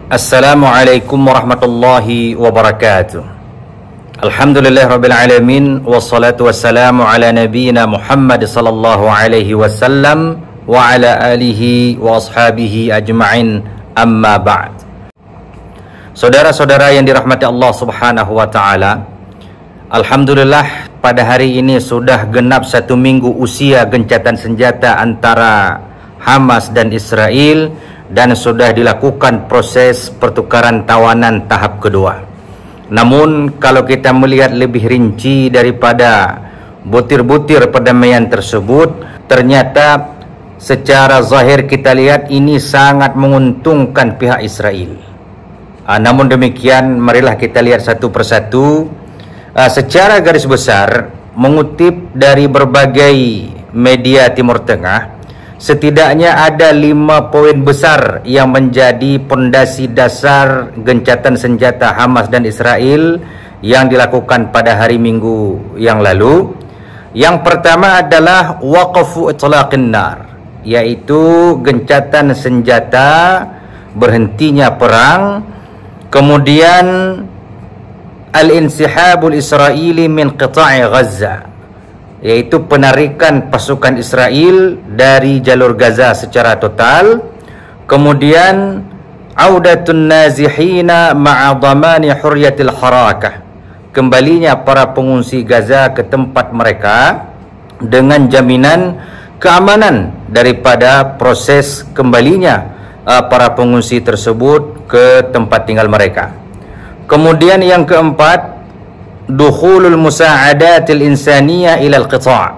Assalamualaikum warahmatullahi wabarakatuh. Alhamdulillahirabbil alamin wassalatu wassalamu ala nabiyyina Muhammad sallallahu alaihi wasallam wa ala alihi wa ashabihi ajma'in, amma ba'd. Saudara-saudara yang dirahmati Allah Subhanahu wa taala, alhamdulillah pada hari ini sudah genap 1 minggu usia gencatan senjata antara Hamas dan Israel, dan sudah dilakukan proses pertukaran tawanan tahap kedua. Namun kalau kita melihat lebih rinci daripada butir-butir perdamaian tersebut, ternyata secara zahir kita lihat ini sangat menguntungkan pihak Israel. Namun demikian, marilah kita lihat satu persatu. Secara garis besar, mengutip dari berbagai media Timur Tengah, setidaknya ada 5 poin besar yang menjadi pondasi dasar gencatan senjata Hamas dan Israel yang dilakukan pada hari Minggu yang lalu. Yang pertama adalah waqfu itlaqin nar, yaitu gencatan senjata, berhentinya perang. Kemudian al-insihabul Israeli min qita'i Gaza, yaitu penarikan pasukan Israel dari jalur Gaza secara total. Kemudian audatun nazihina ma'a dhamani hurriyatil harakah, kembalinya para pengungsi Gaza ke tempat mereka dengan jaminan keamanan daripada proses kembalinya para pengungsi tersebut ke tempat tinggal mereka. Kemudian yang keempat, dukhulul musa'adatil insaniyah ilal qita',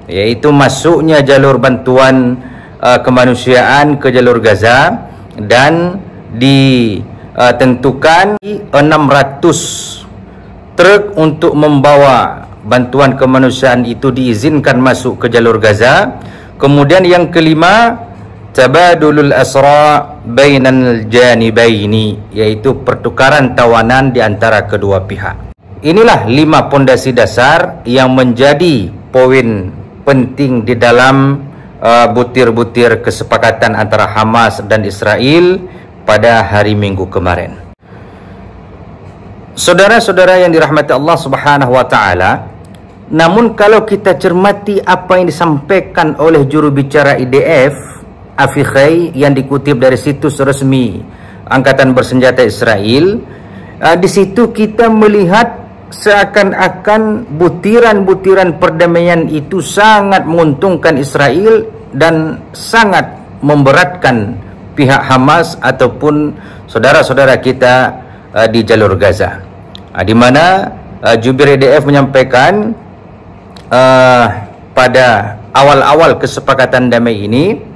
yaitu masuknya jalur bantuan kemanusiaan ke jalur Gaza, dan ditentukan 600 truk untuk membawa bantuan kemanusiaan itu diizinkan masuk ke jalur Gaza. Kemudian yang kelima, tabadulul asra bainal janibaini, yaitu pertukaran tawanan di antara kedua pihak. Inilah 5 pondasi dasar yang menjadi poin penting di dalam butir-butir kesepakatan antara Hamas dan Israel pada hari Minggu kemarin. Saudara-saudara yang dirahmati Allah Subhanahu wa taala, namun kalau kita cermati apa yang disampaikan oleh juru bicara IDF, Afiqai, yang dikutip dari situs resmi Angkatan Bersenjata Israel, di situ kita melihat seakan-akan butiran-butiran perdamaian itu sangat menguntungkan Israel dan sangat memberatkan pihak Hamas ataupun saudara-saudara kita di jalur Gaza, di mana jubir IDF menyampaikan pada awal-awal kesepakatan damai ini.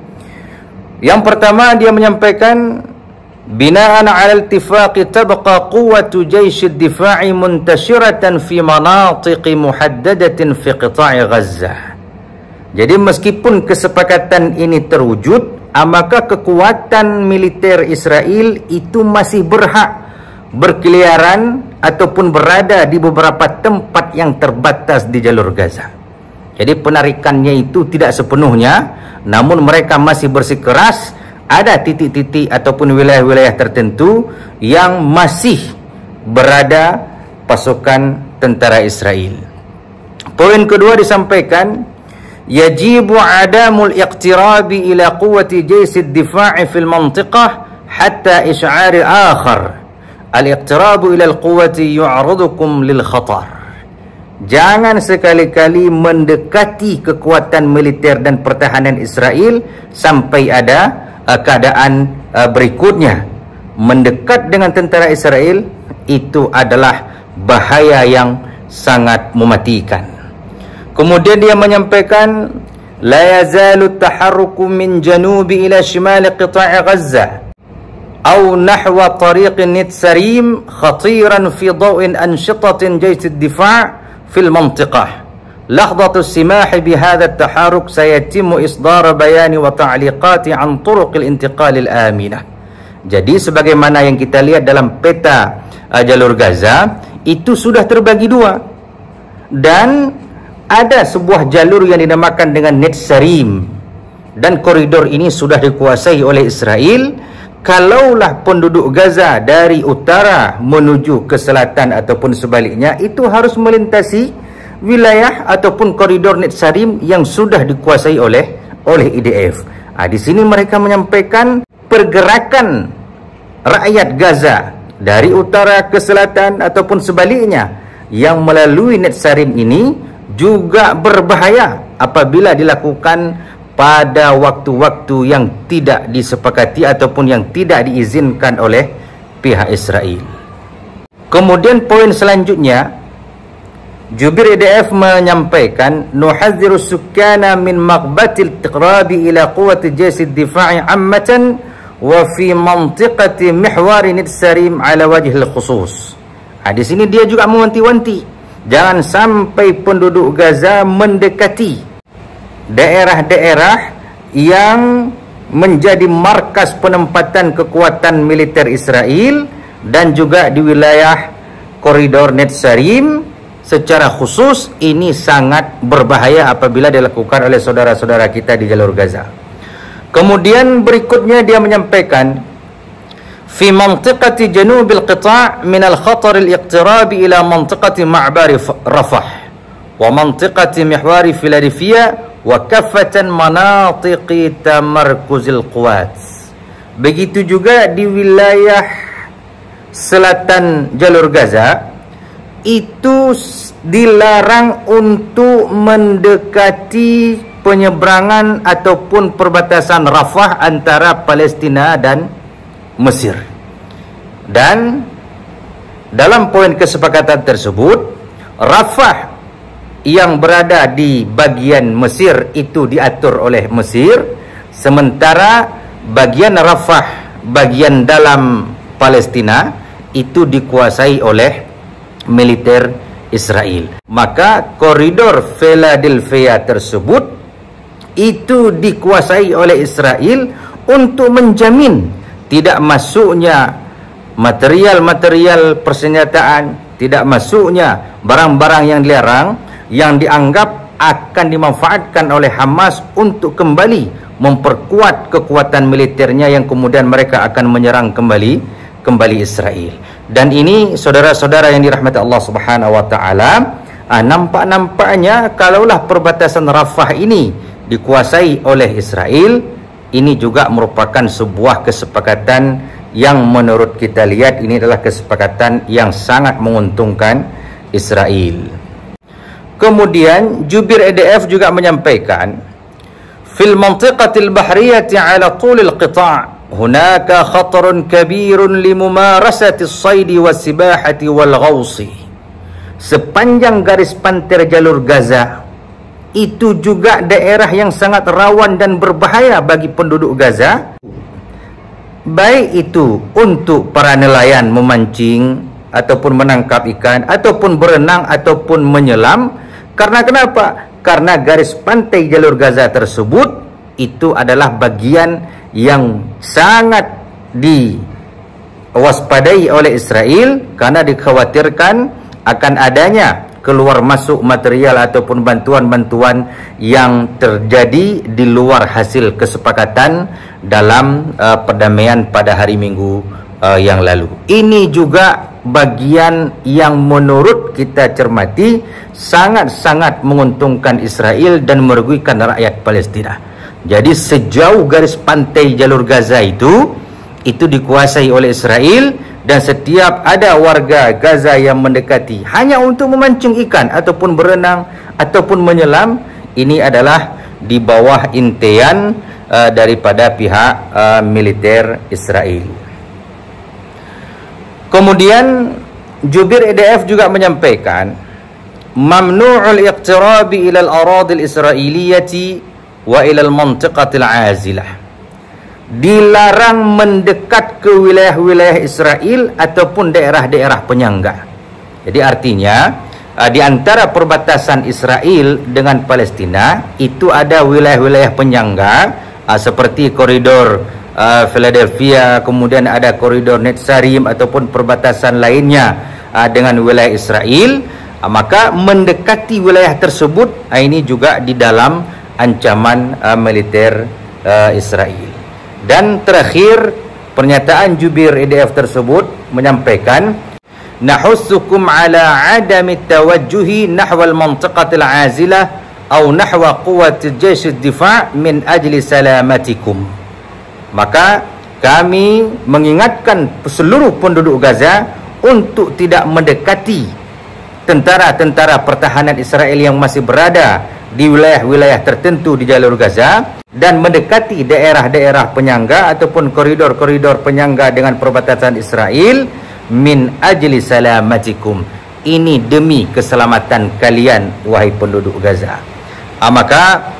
Yang pertama, dia menyampaikan bina'an 'ala al-ittifaqi tabqa quwwatu jaysh ad-difa'i muntashiratan fi manatiqi muhaddadatin fi qita'i Gaza. Jadi meskipun kesepakatan ini terwujud, maka kekuatan militer Israel itu masih berhak berkeliaran ataupun berada di beberapa tempat yang terbatas di jalur Gaza. Jadi penarikannya itu tidak sepenuhnya, namun mereka masih bersikeras. Ada titik-titik ataupun wilayah-wilayah tertentu yang masih berada pasukan tentara Israel. Poin kedua disampaikan, yajibu adamul iqtirabi ila quwwati jaysh ad-difa'i fil mantiqah hatta isy'ar akhar. Al-iqtirabu ila al-quwwati yu'ridukum lil khatar. Jangan sekali-kali mendekati kekuatan militer dan pertahanan Israel sampai ada keadaan berikutnya. Mendekat dengan tentara Israel itu adalah bahaya yang sangat mematikan. Kemudian dia menyampaikan, la yazalu at-taharruku min janubi ila shimali qita'i Gaza aw nahwa tariq Netsarim khatiran fi daw'in anshitatin jaysh ad-difa' fil mantiqah. لحظة السماح بهذا التحرك سيتم إصدار بيان وتعليقات عن طرق الانتقال الآمنة. Jadi sebagaimana yang kita lihat dalam peta jalur Gaza, itu sudah terbagi 2, dan ada sebuah jalur yang dinamakan dengan Netsarim, dan koridor ini sudah dikuasai oleh Israel. kalaulah penduduk Gaza dari utara menuju ke selatan ataupun sebaliknya, itu harus melintasi wilayah ataupun koridor Netsarim yang sudah dikuasai oleh IDF. Di sini mereka menyampaikan pergerakan rakyat Gaza dari utara ke selatan ataupun sebaliknya yang melalui Netsarim ini juga berbahaya apabila dilakukan pada waktu-waktu yang tidak disepakati ataupun yang tidak diizinkan oleh pihak Israel. Kemudian poin selanjutnya, jubir IDF menyampaikan, nuhadziru sukkana min maqbatil tiqrabi ila quwwati jaysh ad-difa'i ammatan wa fi mantiqati mihwar Netsarim ala wajhil khusus. Di sini dia juga mewanti-wanti, jangan sampai penduduk Gaza mendekati daerah-daerah yang menjadi markas penempatan kekuatan militer Israel dan juga di wilayah koridor Netsarim secara khusus. Ini sangat berbahaya apabila dilakukan oleh saudara-saudara kita di jalur Gaza. Kemudian berikutnya dia menyampaikan, fi mantiqati janubil qita' min al-khatar al-iqtirab ila mantiqati ma'bar Rafah wa mantiqati mihwar Philadelphia wa kaffatan manatiqi tamarkuzil quwat. Begitu juga di wilayah selatan jalur Gaza, itu dilarang untuk mendekati penyeberangan ataupun perbatasan Rafah antara Palestina dan Mesir. Dan dalam poin kesepakatan tersebut, Rafah yang berada di bagian Mesir itu diatur oleh Mesir, sementara bagian Rafah, bagian dalam Palestina, itu dikuasai oleh militer Israel. Maka koridor Philadelphia tersebut itu dikuasai oleh Israel untuk menjamin tidak masuknya material-material persenjataan, tidak masuknya barang-barang yang dilarang yang dianggap akan dimanfaatkan oleh Hamas untuk kembali memperkuat kekuatan militernya yang kemudian mereka akan menyerang kembali Israel. Dan ini saudara-saudara yang dirahmati Allah Subhanahu wa taala, nampak-nampaknya kalaulah perbatasan Rafah ini dikuasai oleh Israel, ini juga merupakan sebuah kesepakatan yang menurut kita lihat ini adalah kesepakatan yang sangat menguntungkan Israel. Kemudian jubir IDF juga menyampaikan, fil mantiqatil bahriyati ala tulil qita' hunaka khatarun kabirun limumarasati as-saidi was-sibahati wal-ghawsi. Sepanjang garis pantai jalur Gaza itu juga daerah yang sangat rawan dan berbahaya bagi penduduk Gaza, baik itu untuk para nelayan memancing ataupun menangkap ikan ataupun berenang ataupun menyelam. Karena kenapa? Karena garis pantai jalur Gaza tersebut itu adalah bagian yang sangat diwaspadai oleh Israel karena dikhawatirkan akan adanya keluar masuk material ataupun bantuan-bantuan yang terjadi di luar hasil kesepakatan dalam perdamaian pada hari Minggu yang lalu. Ini juga bagian yang menurut kita cermati sangat-sangat menguntungkan Israel dan merugikan rakyat Palestina. Jadi sejauh garis pantai jalur Gaza itu dikuasai oleh Israel, dan setiap ada warga Gaza yang mendekati hanya untuk memancing ikan ataupun berenang ataupun menyelam, ini adalah di bawah intaian daripada pihak militer Israel. Kemudian jubir IDF juga menyampaikan, mamnu'ul iqtirabi ila al-aradil israiliyati wa ila al-mantiqatil azilah. Dilarang mendekat ke wilayah-wilayah Israel ataupun daerah-daerah penyangga. Jadi artinya di antara perbatasan Israel dengan Palestina itu ada wilayah-wilayah penyangga seperti koridor Philadelphia, kemudian ada koridor Netsarim ataupun perbatasan lainnya dengan wilayah Israel. Maka mendekati wilayah tersebut ini juga di dalam ancaman militer Israel. Dan terakhir pernyataan jubir EDF tersebut menyampaikan, nahussukum ala adami tawajjuhi nahwal mantiqatil azilah atau nahwa quwwati jaysh ad-difa' min ajli salamatikum. Maka kami mengingatkan seluruh penduduk Gaza untuk tidak mendekati tentara-tentara pertahanan Israel yang masih berada di wilayah-wilayah tertentu di jalur Gaza dan mendekati daerah-daerah penyangga ataupun koridor-koridor penyangga dengan perbatasan Israel min ajli salamatikum. Ini demi keselamatan kalian wahai penduduk Gaza. Maka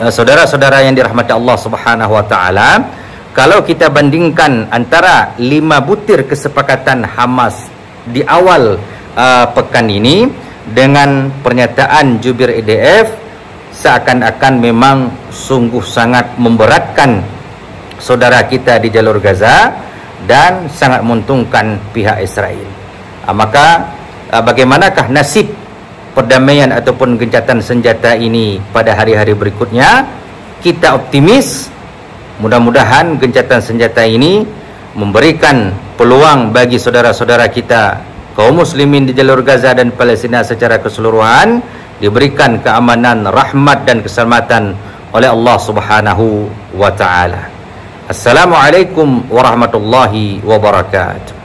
saudara-saudara yang dirahmati Allah Subhanahu wa taala, kalau kita bandingkan antara 5 butir kesepakatan Hamas di awal pekan ini dengan pernyataan jubir EDF, seakan-akan memang sungguh sangat memberatkan saudara kita di jalur Gaza dan sangat menguntungkan pihak Israel. Maka bagaimanakah nasib perdamaian ataupun gencatan senjata ini pada hari-hari berikutnya? Kita optimis, mudah-mudahan gencatan senjata ini memberikan peluang bagi saudara-saudara kita kaum muslimin di jalur Gaza dan Palestina secara keseluruhan diberikan keamanan, rahmat dan keselamatan oleh Allah Subhanahu wa taala. Assalamualaikum warahmatullahi wabarakatuh.